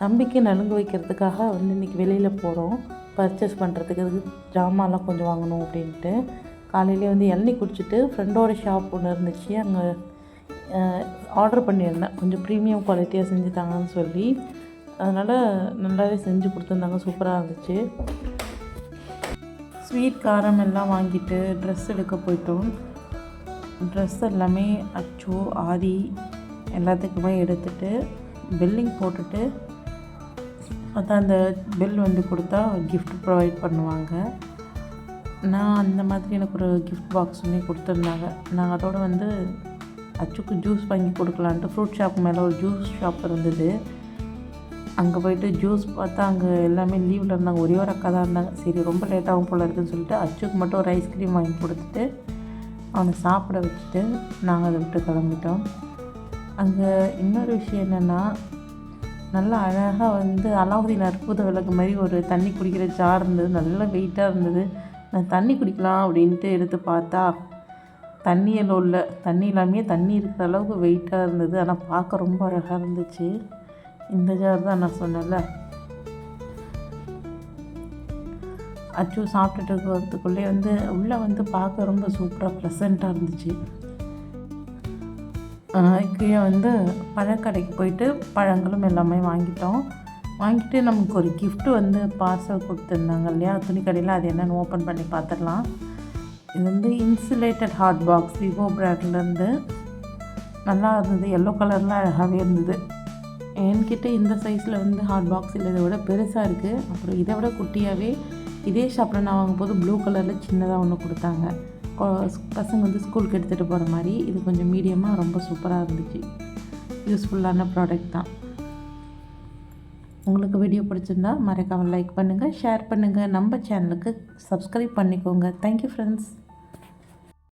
தம்பிக்கு நலுங்கு வைக்கிறதுக்காக வந்து இன்றைக்கி வெளியில் போகிறோம். பர்ச்சேஸ் பண்ணுறதுக்கு ஜாமான்லாம் கொஞ்சம் வாங்கணும் அப்படின்ட்டு. காலையிலே வந்து இளநீ குடிச்சிட்டு ஃப்ரெண்டோட ஷாப் ஒன்று இருந்துச்சு, அங்கே ஆர்டர் பண்ணியிருந்தேன். கொஞ்சம் ப்ரீமியம் குவாலிட்டியாக செஞ்சுட்டாங்கன்னு சொல்லி. அதனால் நல்லாவே செஞ்சு கொடுத்துருந்தாங்க, சூப்பராக இருந்துச்சு. ஸ்வீட் காரம் எல்லாம் வாங்கிட்டு ட்ரெஸ் எடுக்க போயிட்டோம். ட்ரெஸ் எல்லாமே அச்சு ஆதி எல்லாத்துக்குமே எடுத்துகிட்டு பில்லிங் போட்டுட்டு அதான் அந்த பில் வந்து கொடுத்தா கிஃப்ட் ப்ரொவைட் பண்ணுவாங்க. நான் அந்த மாதிரி எனக்கு ஒரு கிஃப்ட் பாக்ஸ் ஒன்று கொடுத்துருந்தாங்க. நாங்கள் அதோடு வந்து அச்சுக்கு ஜூஸ் வாங்கி கொடுக்கலான்ட்டு ஃப்ரூட் ஷாப் மேலே ஒரு ஜூஸ் ஷாப் இருந்தது. அங்கே போய்ட்டு ஜூஸ் பார்த்தா அங்கே எல்லாமே லீவில் இருந்தாங்க. ஒரே ஒரு அக்கா தான் இருந்தாங்க. சரி ரொம்ப லேட்டாகும் போல் இருக்குதுன்னு சொல்லிட்டு அச்சுக்கு மட்டும் ஒரு ஐஸ்கிரீம் வாங்கி கொடுத்துட்டு அவனை சாப்பிட வச்சுட்டு நாங்கள் அதை விட்டு கிளம்பிட்டோம். அங்கே இன்னொரு விஷயம் என்னென்னா, நல்லா அழகாக வந்து அலாவுதீன் அற்புத விளக்கு மாதிரி ஒரு தண்ணி குடிக்கிற ஜார் இருந்தது. நல்லா வெயிட்டாக இருந்தது. நான் தண்ணி குடிக்கலாம் அப்படின்ட்டு எடுத்து பார்த்தா தண்ணியில் உள்ள தண்ணி இல்லாமையே தண்ணி இருக்கிற அளவுக்கு வெயிட்டாக இருந்தது. ஆனால் பார்க்க ரொம்ப அழகாக இருந்துச்சு. இந்த ஜார் தான் நான் சொன்னேன்ல. அச்சு சாப்பிட்டுட்டு வரதுக்குள்ளே வந்து உள்ளே வந்து பார்க்க ரொம்ப சூப்பராக ப்ளசண்ட்டாக இருந்துச்சு. கீழே வந்து பழக்கடைக்கு போயிட்டு பழங்களும் எல்லாமே வாங்கிட்டு நமக்கு ஒரு கிஃப்ட் வந்து பார்சல் கொடுத்துருந்தாங்க இல்லையா துணிக்கடையில். அது என்னென்னு ஓப்பன் பண்ணி பார்த்துடலாம். இது வந்து இன்சுலேட்டட் ஹாட் பாக்ஸ் விவோ பிராண்ட்லேருந்து. நல்லா இருந்தது. எல்லோ கலரில் அழகாகவே இருந்தது. என்கிட்ட இந்த சைஸில் வந்து ஹாட் பாக்ஸ் இல்லை, இதை விட பெருசாக இருக்குது. அப்புறம் இதை விட குட்டியாகவே இதே ஷாப்பில் நான் வாங்கும்போது ப்ளூ கலரில் சின்னதாக ஒன்று கொடுத்தாங்க. பசங்க வந்து ஸ்கூலுக்கு எடுத்துகிட்டு போகிற மாதிரி. இது கொஞ்சம் மீடியமாக ரொம்ப சூப்பராக இருந்துச்சு. யூஸ்ஃபுல்லான ப்ராடக்ட் தான். உங்களுக்கு வீடியோ பிடிச்சிருந்தா மறக்காமல் லைக் பண்ணுங்கள், ஷேர் பண்ணுங்கள், நம்ம சேனலுக்கு சப்ஸ்கிரைப் பண்ணிக்கோங்க. Thank you friends.